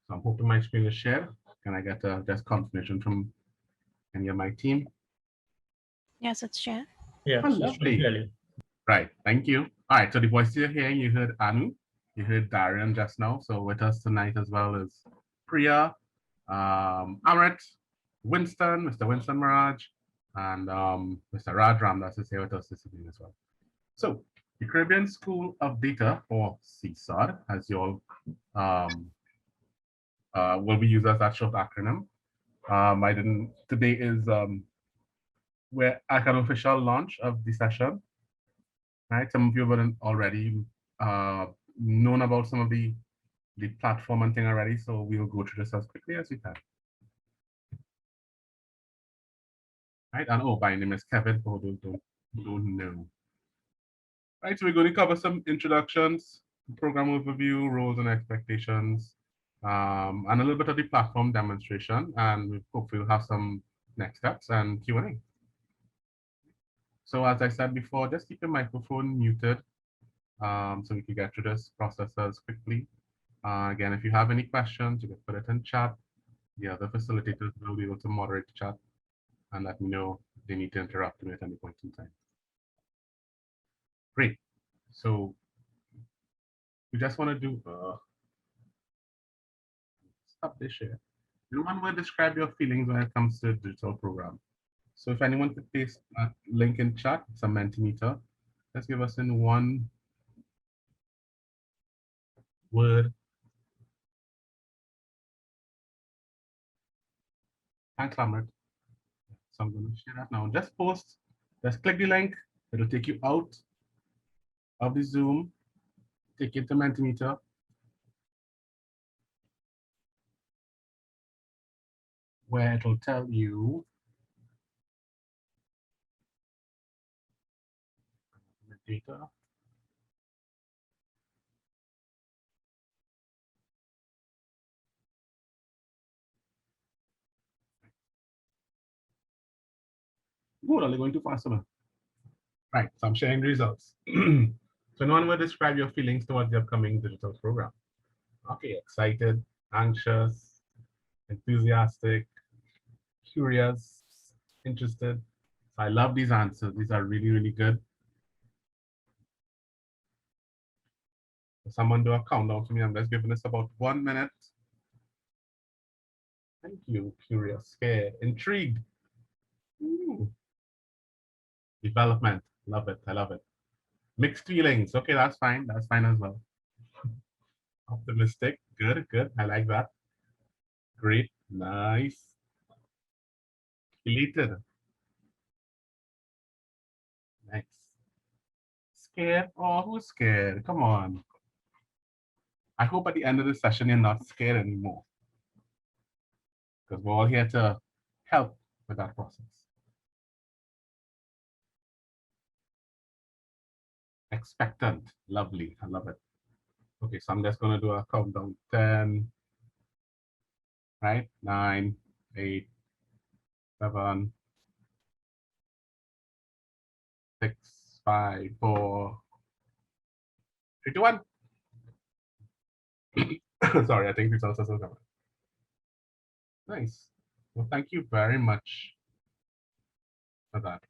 So I'm hoping my screen is shared. Can I get just confirmation from any of my team? Yes, it's shared. Yeah, Oh, lovely. Right, thank you. All right, so the voices you're hearing, you heard Anu, you heard Darian just now. So with us tonight as well is Priya, Amrit, Winston, Mr. Winston Mirage, and Mr. Raj Ramdas is here with us this evening as well. So the Caribbean School of Data, or CSOD, as you all will be used as that short acronym. Today is we're at an official launch of the session. Right, some of you have already known about some of the platform and thing already, so we'll go through this as quickly as we can. Right, and oh, my name is Kevin, for those who don't know. Right, so we're going to cover some introductions, program overview, roles and expectations, and a little bit of the platform demonstration, and we hopefully we'll have some next steps and Q&A. So as I said before, just keep your microphone muted so we can get through this processes quickly. Again, if you have any questions, you can put it in chat. The other facilitators will be able to moderate the chat and let me know if they need to interrupt me at any point in time. Great. So we just want to do stop this share. One word describe your feelings when it comes to a digital program. So if anyone could paste a link in chat, it's a Mentimeter. Let's give us in one word. Thanks, Amrit. So I'm going to share that now. Just post, just click the link. It'll take you out of the Zoom, take it to Mentimeter. Where it'll tell you the data. Good, only going too fast. Right, so I'm sharing the results. So no one will describe your feelings towards the upcoming digital program. Okay, excited, anxious, enthusiastic, curious, interested. So I love these answers. These are really, really good. So someone do a countdown for me. I'm just giving this about 1 minute. Thank you, curious, scared, intrigued. Ooh. Development, love it, I love it. Mixed feelings, okay, that's fine as well. Optimistic, good, good, I like that. Great, nice. Elated. Nice. Scared? Oh, who's scared? Come on. I hope at the end of the session you're not scared anymore. Because we're all here to help with that process. Expectant, lovely, I love it. Okay, so I'm just gonna do a countdown. 10, right? 9, 8, 7, 6, 5, 4, 3, 2, 1. Sorry, I think it's also coming. Nice. Well, thank you very much for that.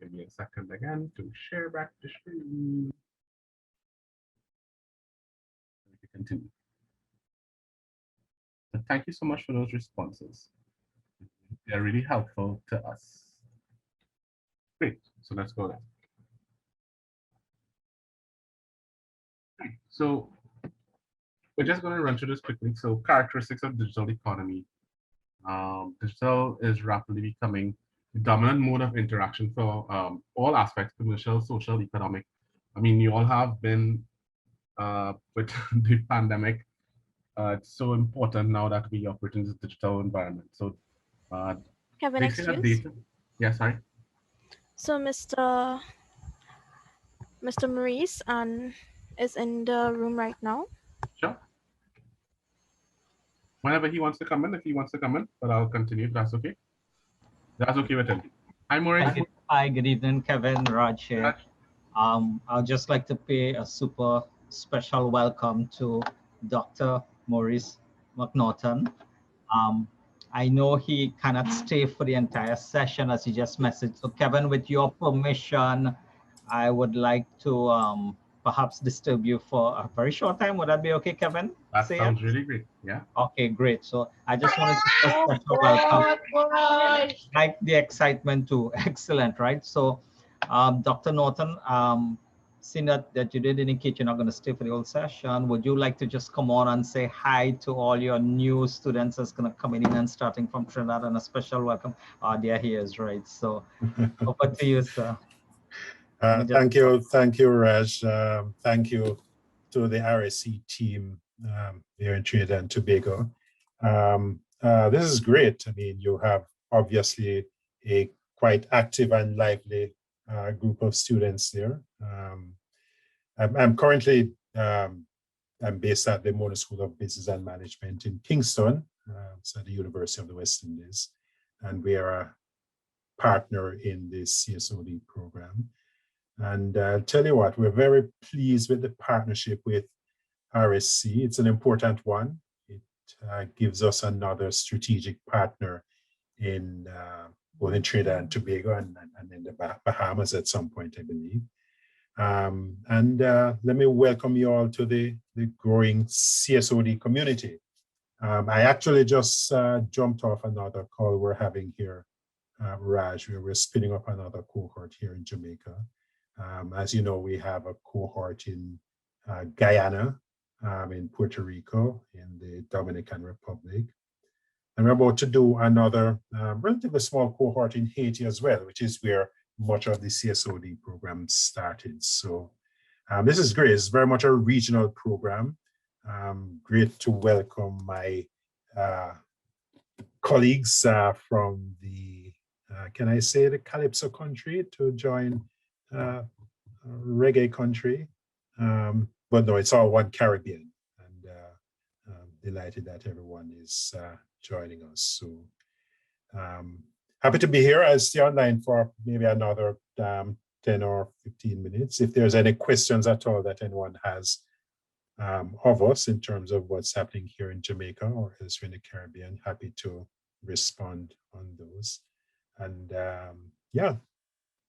Give me a second again to share back the screen. Continue. So thank you so much for those responses. They're really helpful to us. Great. So let's go there. So we're just going to run through this quickly. So characteristics of digital economy. Digital is rapidly becoming the dominant mode of interaction for all aspects, commercial, social, economic. I mean, you all have been with the pandemic. It's so important now that we operate in this digital environment. So Have an they say that excuse. data. Yeah, sorry. So Mr. Maurice is in the room right now. Sure. Whenever he wants to come in, if he wants to come in, but I'll continue if that's okay. That's okay with him. Hi, Maurice. Hi, good evening, Kevin, Raj here. I'll just like to pay a super special welcome to Dr. Maurice McNaughton. I know he cannot stay for the entire session as he just messaged. So Kevin, with your permission, I would like to perhaps disturb you for a very short time. Would that be okay, Kevin? That Say sounds yes? really great. Yeah. Okay, great. So I just wanted to say a special welcome. Like the excitement too. Excellent, right? So Dr. Norton, seeing that you did indicate you're not going to stay for the whole session, would you like to just come on and say hi to all your new students that's going to come in and starting from Trinidad, and a special welcome? There he is, right? So over to you, sir. Thank you, Raj. Thank you to the RSC team here in Trinidad and Tobago. This is great. I mean, you have obviously a quite active and lively group of students there. I'm currently I'm based at the Mona School of Business and Management in Kingston, so at the University of the West Indies, and we are a partner in this CSOD program. And I'll tell you what, we're very pleased with the partnership with RSC. It's an important one. It gives us another strategic partner in both in Trinidad and Tobago and in the Bahamas at some point, I believe. Let me welcome you all to the growing CSOD community. I actually just jumped off another call we're having here, Raj, where we're spinning up another cohort here in Jamaica. As you know, we have a cohort in Guyana, in Puerto Rico, in the Dominican Republic. And we're about to do another relatively small cohort in Haiti as well, which is where much of the CSOD program started. So this is great. It's very much a regional program. Great to welcome my colleagues from the, can I say the Calypso country to join reggae country, but no, it's all one Caribbean, and delighted that everyone is joining us. So happy to be here. I'll stay online for maybe another 10 or 15 minutes. If there's any questions at all that anyone has of us in terms of what's happening here in Jamaica or elsewhere in the Caribbean, happy to respond on those. And yeah,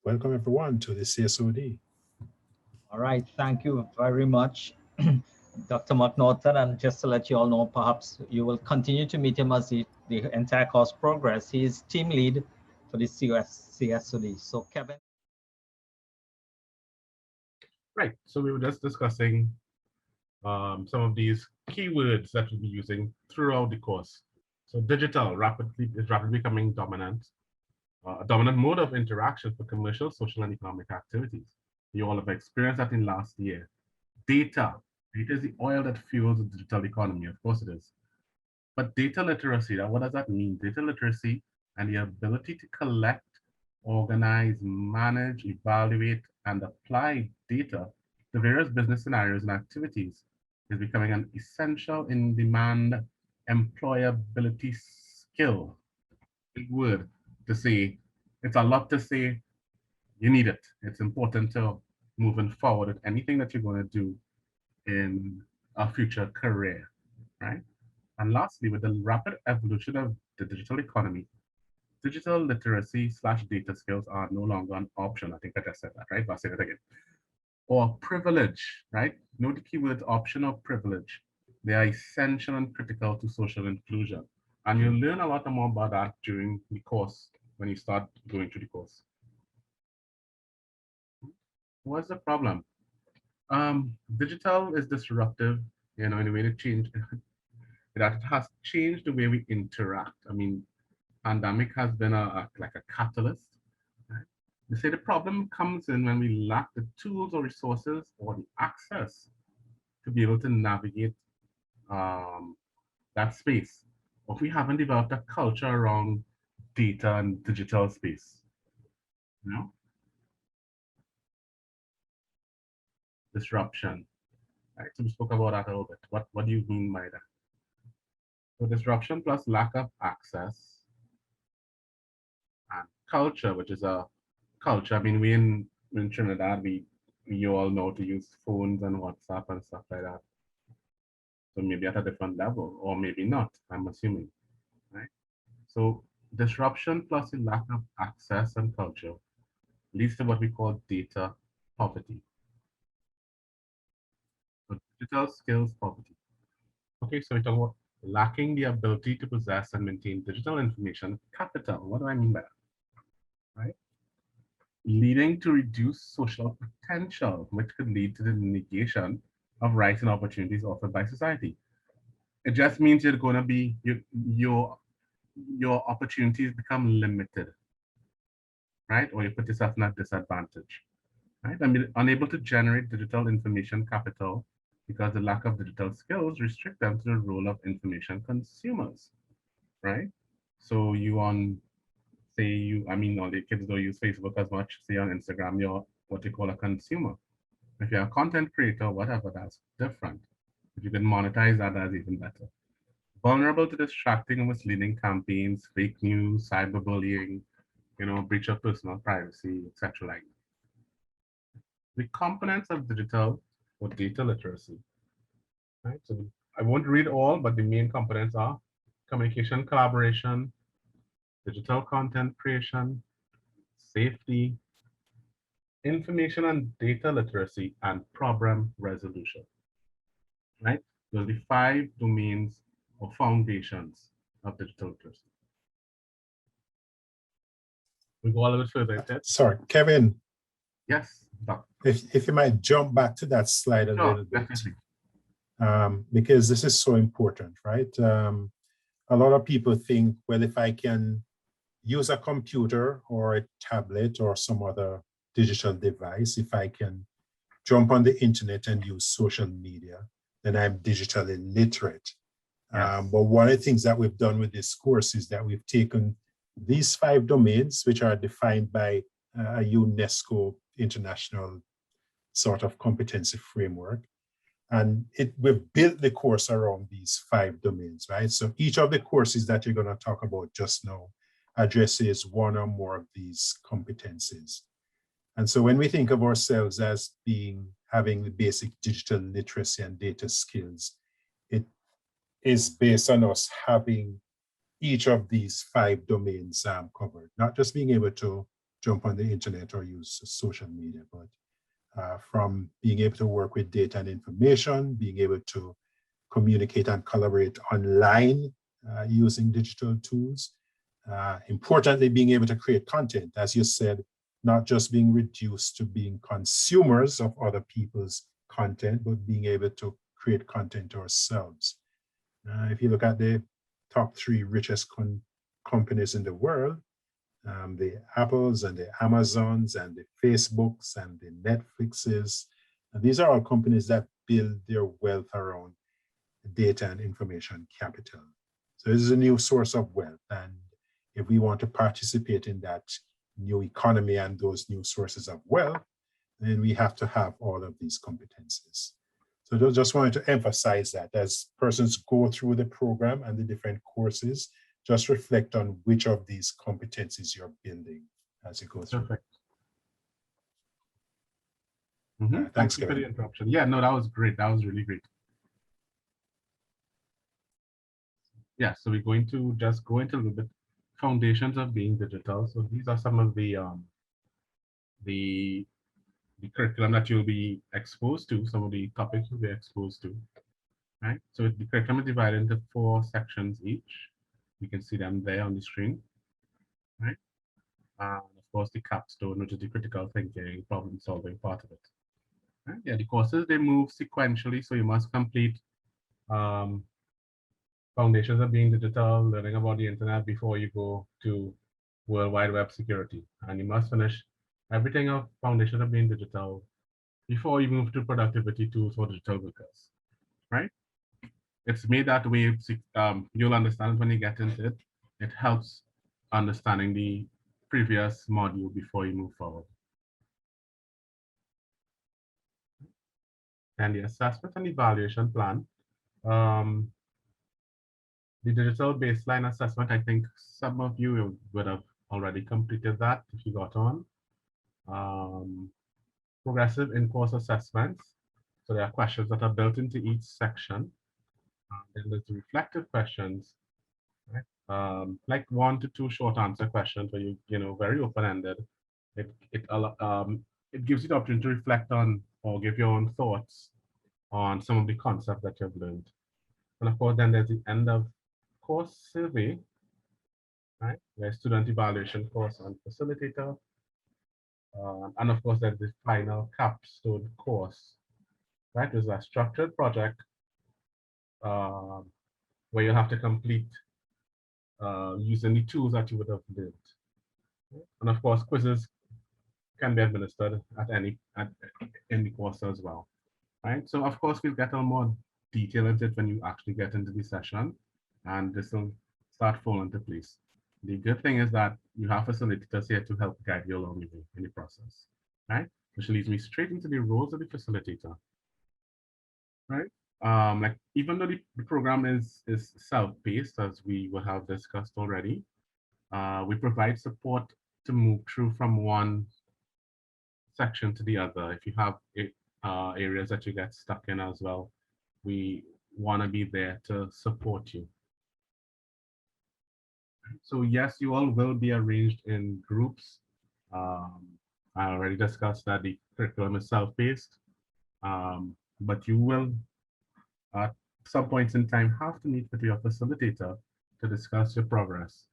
welcome everyone to the CSOD. All right, thank you very much, Dr. McNaughton. And just to let you all know, perhaps you will continue to meet him as the entire course progress. He is team lead for the CSOD. So Kevin. Right, so we were just discussing some of these keywords that we'll be using throughout the course. So digital is rapidly becoming dominant, a dominant mode of interaction for commercial, social, and economic activities. You all have experienced that in last year. Data is the oil that fuels the digital economy, of course it is. But data literacy, what does that mean? Data literacy and the ability to collect, organize, manage, evaluate, and apply data to various business scenarios and activities is becoming an essential in-demand employability skill. Big word to say. It's a lot to say. You need it. It's important to moving forward with anything that you're going to do in a future career, right? And lastly, with the rapid evolution of the digital economy, digital literacy / data skills are no longer an option. I think I just said that, right? But I'll say it again. Or privilege, right? Note the keywords option or privilege. They are essential and critical to social inclusion. And you'll learn a lot more about that during the course when you start going through the course. What's the problem? Digital is disruptive, in a way to change that it has changed the way we interact. I mean, pandemic has been like a catalyst. Right? They say the problem comes in when we lack the tools or resources or the access to be able to navigate that space. Or if we haven't developed a culture around data and digital space, you know? Disruption. Right, so we spoke about that a little bit. What do you mean by that? So disruption plus lack of access and culture, which is a culture. I mean, we in Trinidad, we you all know to use phones and WhatsApp and stuff like that. So maybe at a different level, or maybe not, I'm assuming, right? So disruption plus a lack of access and culture leads to what we call data poverty. So digital skills poverty. Okay, so we talk about lacking the ability to possess and maintain digital information capital. What do I mean by that? Right? Leading to reduced social potential, which could lead to the negation of rights and opportunities offered by society. It just means you're going to be your opportunities become limited, right? Or you put yourself in a disadvantage, right? I mean, unable to generate digital information capital because the lack of digital skills restrict them to the role of information consumers, right? So you on, say you, I mean, all the kids don't use Facebook as much. Say on Instagram, you're what you call a consumer. If you're a content creator, whatever, that's different. If you can monetize that, that's even better. Vulnerable to distracting and misleading campaigns, fake news, cyberbullying, breach of personal privacy, etc. like that. The components of digital or data literacy, right? So I won't read all, but the main components are communication, collaboration, digital content creation, safety, information and data literacy, and problem resolution, right? Those are the 5 domains or foundations of digital literacy. We go a little bit further, Ted. Sorry, Kevin. Yes, Doc. If you might jump back to that slide a little bit, because this is so important, right? A lot of people think, well, if I can use a computer or a tablet or some other digital device, if I can jump on the internet and use social media, then I'm digitally literate. Yes. But one of the things that we've done with this course is that we've taken these 5 domains, which are defined by a UNESCO international sort of competency framework. And we've built the course around these 5 domains, right? So each of the courses that you're going to talk about just now addresses one or more of these competencies. And so when we think of ourselves as having the basic digital literacy and data skills, it is based on us having each of these 5 domains covered, not just being able to jump on the internet or use social media, but from being able to work with data and information, being able to communicate and collaborate online using digital tools. Importantly, being able to create content, as you said, not just being reduced to being consumers of other people's content, but being able to create content ourselves. If you look at the top 3 richest companies in the world, the Apples and the Amazons and the Facebooks and the Netflixes, and these are all companies that build their wealth around data and information capital. So this is a new source of wealth, and if we want to participate in that new economy and those new sources of wealth, then we have to have all of these competencies. So I just wanted to emphasize that as persons go through the program and the different courses, just reflect on which of these competencies you're building as you go through. Perfect. Thanks, Thank you for the interruption. Yeah, no, that was great. That was really great. Yeah, so we're going to just go into a little bit foundations of being digital. So these are some of the curriculum that you'll be exposed to, some of the topics you'll be exposed to, right? So the curriculum is divided into 4 sections each. You can see them there on the screen, right? And of course, the capstone, which is the critical thinking, problem solving part of it. Right? Yeah, the courses, they move sequentially, so you must complete foundations of being digital, learning about the internet before you go to World Wide Web security. And you must finish everything of foundations of being digital before you move to productivity tools for digital workers, right? It's made that way, you'll understand when you get into it. It helps understanding the previous module before you move forward. And the assessment and evaluation plan. The digital baseline assessment, I think some of you would have already completed that if you got on. progressive in-course assessments. So there are questions that are built into each section. Then there's the reflective questions, right? Like 1 to 2 short answer questions where very open-ended. It gives you the opportunity to reflect on or give your own thoughts on some of the concepts that you've learned. And of course, then there's the end of course survey, right? There's student evaluation course and facilitator. And of course, there's the final capstone course, right? There's a structured project where you have to complete using the tools that you would have learned. And of course, quizzes can be administered in the course as well, right? So of course, we'll get a more detail into it when you actually get into the session, and this will start falling into place. The good thing is that you have facilitators here to help guide you along the way in the process, right? Which leads me straight into the roles of the facilitator, right? Like even though the program is self-paced, as we will have discussed already, we provide support to move through from one section to the other. If you have areas that you get stuck in as well, we want to be there to support you. So yes, you all will be arranged in groups. I already discussed that the curriculum is self-paced, but you will at some points in time have to meet with your facilitator to discuss your progress.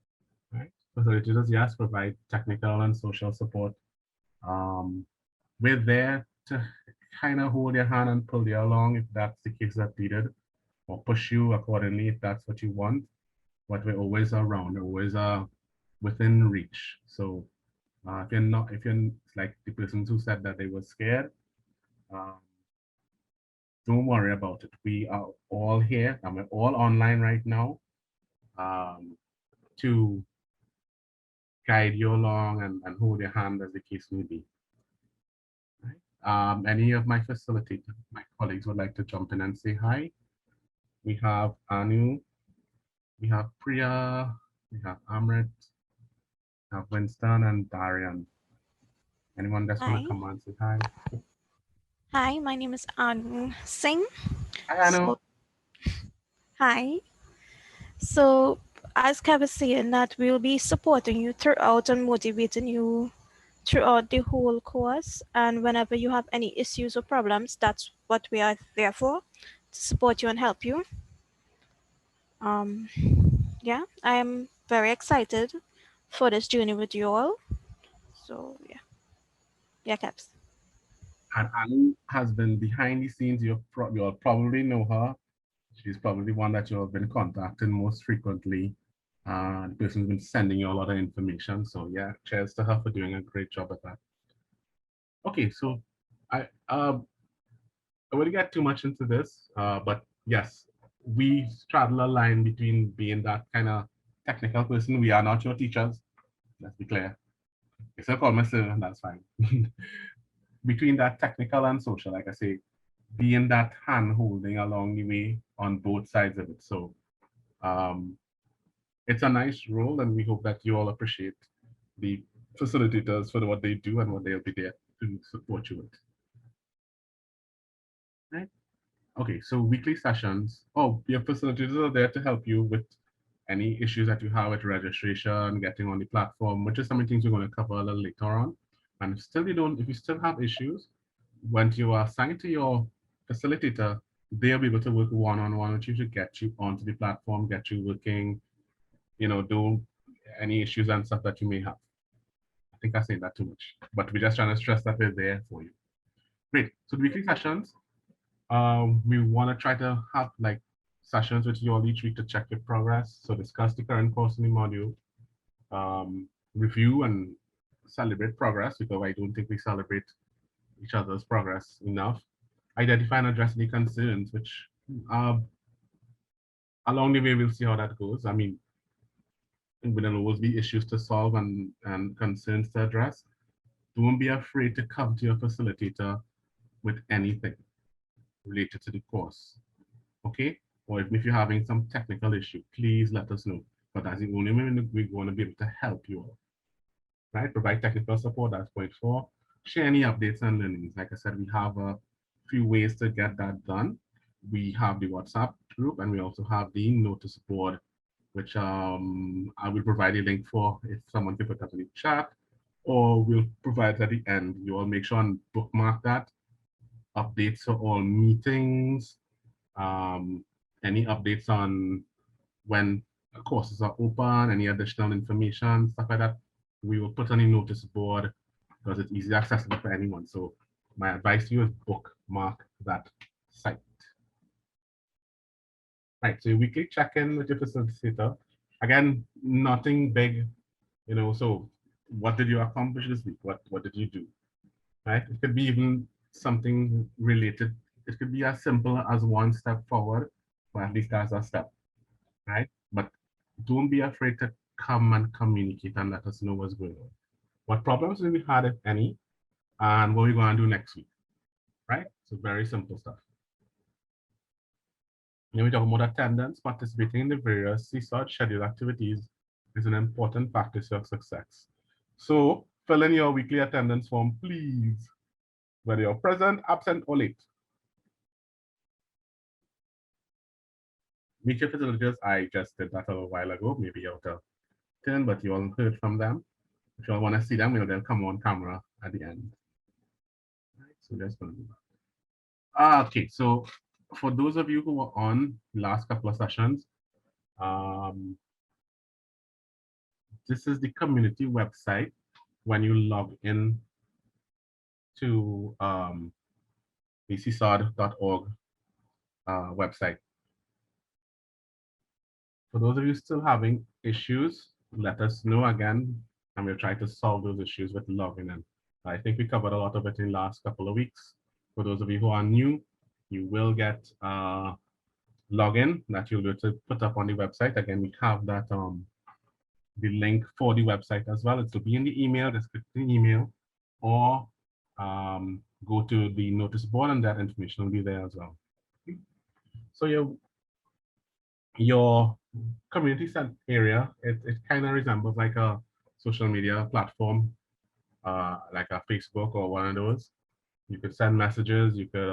Right? Facilitators, yes, provide technical and social support. We're there to kind of hold your hand and pull you along if that's the case that's needed, or push you accordingly if that's what you want. But we're always around, always within reach. So if you're like the person who said that they were scared, don't worry about it. We are all here and we're all online right now to guide you along and hold your hand as the case may be. Right? Any of my facilitators, my colleagues would like to jump in and say hi. We have Anu, we have Priya, we have Amrit, we have Winston and Darian. Anyone that's want to come and say hi? Hi, my name is Anu Singh. Hi, Anu. Hi. So, as Kev was saying, that we'll be supporting you throughout and motivating you throughout the whole course. And whenever you have any issues or problems, that's what we are there for, to support you and help you. Yeah, I am very excited for this journey with you all. So yeah, Caps. And Anu has been behind the scenes. You'll probably know her. She's probably one that you have been contacting most frequently. The person's been sending you a lot of information. So yeah, cheers to her for doing a great job at that. Okay, so I wouldn't get too much into this, but yes, we straddle a line between being that kind of technical person. We are not your teachers. Let's be clear. If you call me sir, that's fine. Between that technical and social, like I say, being that hand holding along the way on both sides of it. So it's a nice role, and we hope that you all appreciate the facilitators for what they do and what they'll be there to support you with. Right? Okay, so weekly sessions. Oh, your facilitators are there to help you with any issues that you have with registration, getting on the platform, which is some of the things we're going to cover a little later on. And if you still have issues, when you are assigned to your facilitator, they'll be able to work one-on-one with you to get you onto the platform, get you working, do any issues and stuff that you may have. I think I said that too much, but we're just trying to stress that we're there for you. Great. So the weekly sessions, we want to try to have like sessions with you all each week to check your progress. So discuss the current course in the module, review and celebrate progress, because I don't think we celebrate each other's progress enough. Identify and address the concerns, which along the way, we'll see how that goes. I mean, there'll always be issues to solve and concerns to address. Don't be afraid to come to your facilitator with anything related to the course, okay? Or even if you're having some technical issue, please let us know. But that's the only way we're going to be able to help you all, right? Provide technical support, that's point 4. share any updates and learnings. Like I said, we have a few ways to get that done. We have the WhatsApp group, and we also have the notice board, which I will provide a link for if someone can put that in the chat, or we'll provide it at the end. You all make sure and bookmark that. Updates for all meetings, any updates on when courses are open, any additional information, stuff like that, we will put on a notice board because it's easily accessible for anyone. So my advice to you is bookmark that site. Right, so your weekly check-in with your facilitator. Again, nothing big, you know, so what did you accomplish this week? What did you do? Right? It could be even something related. It could be as simple as one step forward, or at least as a step, right? But don't be afraid to come and communicate and let us know what's going on. What problems have we had, if any, and what we're going to do next week, right? So very simple stuff. When we talk about attendance, participating in the various CSOD scheduled activities is an important factor to your success. So fill in your weekly attendance form, please, whether you're present, absent, or late. Meet your facilitators. I just did that a little while ago, maybe out of 10, but you all heard from them. If you all want to see them, they'll come on camera at the end. Right, so just going to do that. Okay, so for those of you who were on the last couple of sessions, this is the community website when you log in to the CSOD.org website. For those of you still having issues, let us know again, and we'll try to solve those issues with logging in. I think we covered a lot of it in the last couple of weeks. For those of you who are new, you will get login that you'll be able to put up on the website. Again, we have that the link for the website as well. It'll be in the email, just click the email, or go to the notice board and that information will be there as well. So your community area, it kind of resembles like a social media platform, like a Facebook or one of those. You could send messages, you could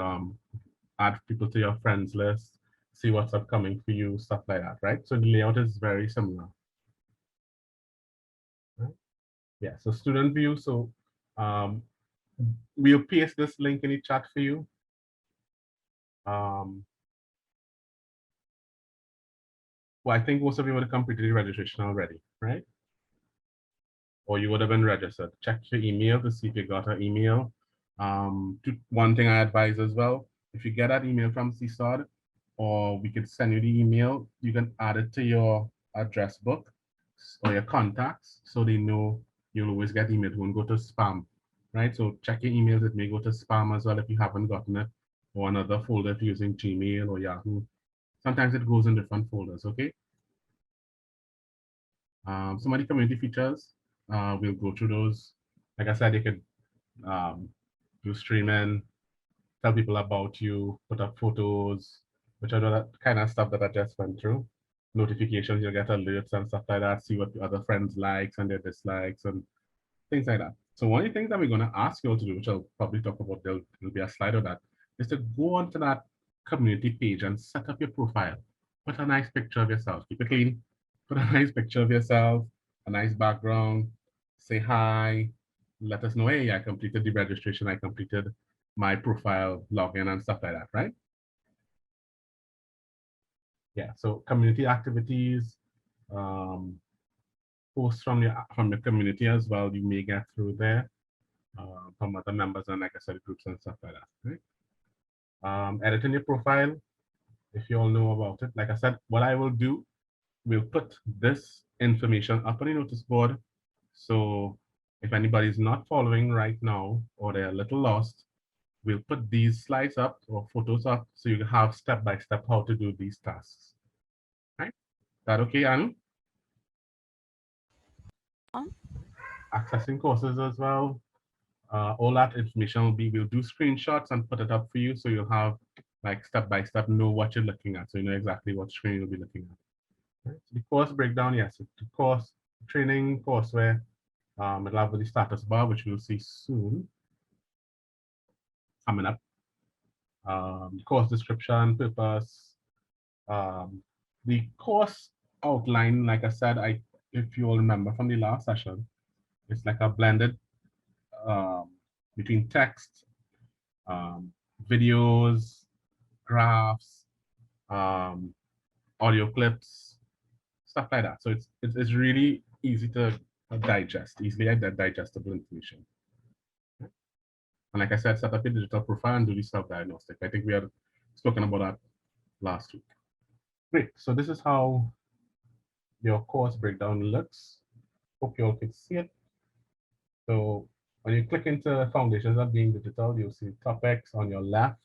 add people to your friends list, see what's upcoming for you, stuff like that, right? So the layout is very similar. Right? Yeah, so student view. So we'll paste this link in the chat for you. Well, I think most of you would have completed the registration already, right? Or you would have been registered. Check your email to see if you got an email. One thing I advise as well, if you get that email from CSOD, or we could send you the email, you can add it to your address book or your contacts so they know you'll always get emails. It won't go to spam, right? So check your emails. It may go to spam as well if you haven't gotten it, or another folder if you're using Gmail or Yahoo. Sometimes it goes in different folders, okay? Some of the community features, we'll go through those. Like I said, you could do streaming, tell people about you, put up photos, which are that kind of stuff that I just went through. Notifications, you'll get alerts and stuff like that, see what the other friends likes and their dislikes and things like that. So one of the things that we're going to ask you all to do, which I'll probably talk about, there'll be a slide of that, is to go onto that community page and set up your profile. Put a nice picture of yourself. Keep it clean. Put a nice picture of yourself, a nice background. Say hi. Let us know, hey, I completed the registration. I completed my profile login and stuff like that, right? Yeah, so community activities, posts from your community as well, you may get through there from other members and like I said, groups and stuff like that, right? Editing your profile, if you all know about it. Like I said, what I will do, we'll put this information up on the notice board. So if anybody's not following right now or they're a little lost, we'll put these slides up or photos up so you can have step-by-step how to do these tasks. Right? Is that okay, Anu? Accessing courses as well. All that information will be, we'll do screenshots and put it up for you so you'll have like step-by-step know what you're looking at. So you know exactly what screen you'll be looking at. Right? So the course breakdown, yes, the course training courseware, it'll have the status bar, which we'll see soon. coming up. Course description, purpose, the course outline, like I said, if you all remember from the last session, it's like a blended between text, videos, graphs, audio clips, stuff like that. So it's really easy to digest, easily digestible information. And like I said, set up a digital profile and do the self-diagnostic. I think we had spoken about that last week. Great. So this is how your course breakdown looks. Hope you all can see it. So when you click into Foundations of Being Digital, you'll see topics on your left.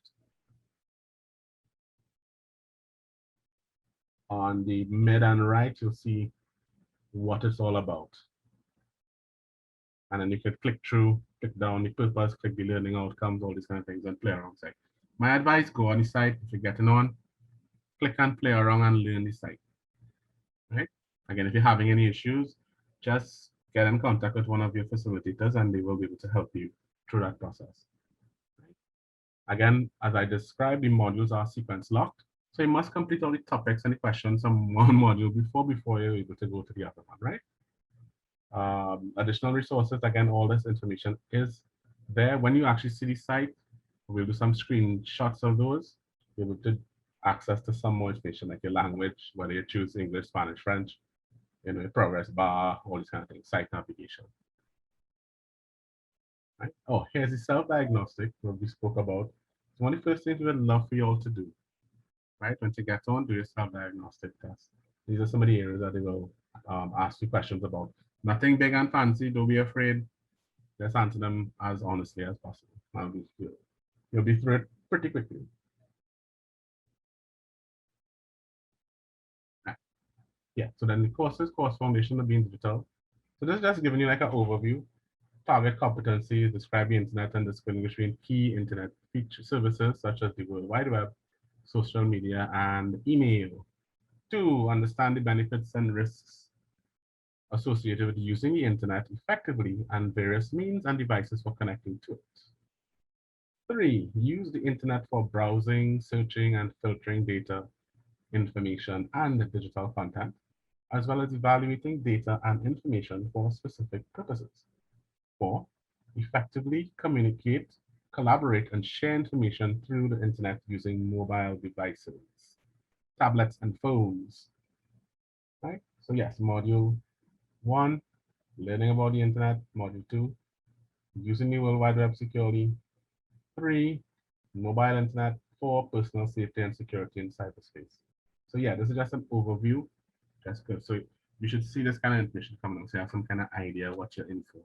On the mid and right, you'll see what it's all about. And then you can click through, click down the purpose, click the learning outcomes, all these kind of things, and play around site. My advice, go on the site. If you're getting on, click and play around and learn the site. Right? Again, if you're having any issues, just get in contact with one of your facilitators and they will be able to help you through that process. Again, as I described, the modules are sequence locked. So you must complete all the topics and the questions on one module before you're able to go to the other one, right? Additional resources, again, all this information is there. When you actually see the site, we'll do some screenshots of those. You'll be able to access to some more information like your language, whether you choose English, Spanish, French, you know, your progress bar, all these kind of things, site navigation. Right? Oh, here's the self-diagnostic that we spoke about. It's one of the first things we would love for you all to do, right? When you get on, do your self-diagnostic test. These are some of the areas that they will ask you questions about. Nothing big and fancy, don't be afraid. Just answer them as honestly as possible. You'll be through it pretty quickly. Right. Yeah, so then the courses, course foundation of being digital. So this is just giving you like an overview. Target competencies, describe the internet and distinguish between key internet feature services such as the World Wide Web, social media, and email. 2, understand the benefits and risks associated with using the internet effectively and various means and devices for connecting to it. 3, use the internet for browsing, searching, and filtering data, information, and digital content, as well as evaluating data and information for specific purposes. 4, effectively communicate, collaborate, and share information through the internet using mobile devices, tablets, and phones. Right? So yes, module 1, learning about the internet. Module 2, using the World Wide Web securely. 3, mobile internet. 4, personal safety and security in cyberspace. So yeah, this is just an overview. That's good. So you should see this kind of information coming up so you have some kind of idea what you're in for.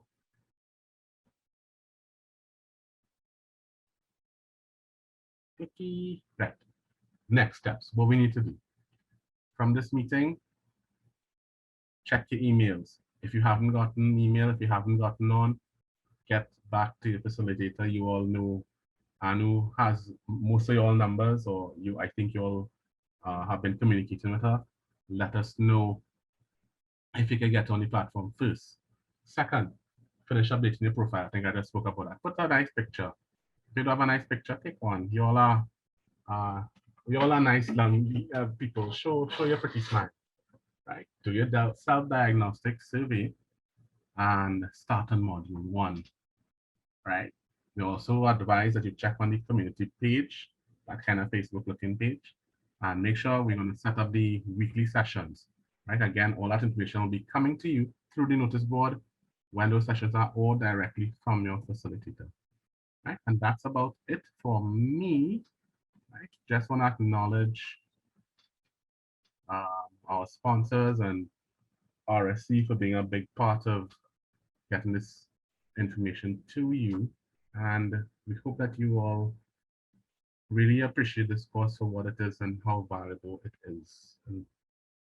Right. Next steps, what we need to do. From this meeting, check your emails. If you haven't gotten an email, if you haven't gotten on, get back to your facilitator. You all know Anu has most of your numbers, or I think you all have been communicating with her. Let us know if you can get on the platform first. Second, finish updating your profile. I think I just spoke about that. Put a nice picture. If you don't have a nice picture, take one. You all are nice young people. Show your pretty smile. Right? Do your self-diagnostic survey and start on module 1. Right? We also advise that you check on the community page, that kind of Facebook looking page, and make sure we're going to set up the weekly sessions. Right? Again, all that information will be coming to you through the notice board when those sessions are all directly from your facilitator. Right? And that's about it for me. Right? Just want to acknowledge our sponsors and RSC for being a big part of getting this information to you. And we hope that you all really appreciate this course for what it is and how valuable it is. And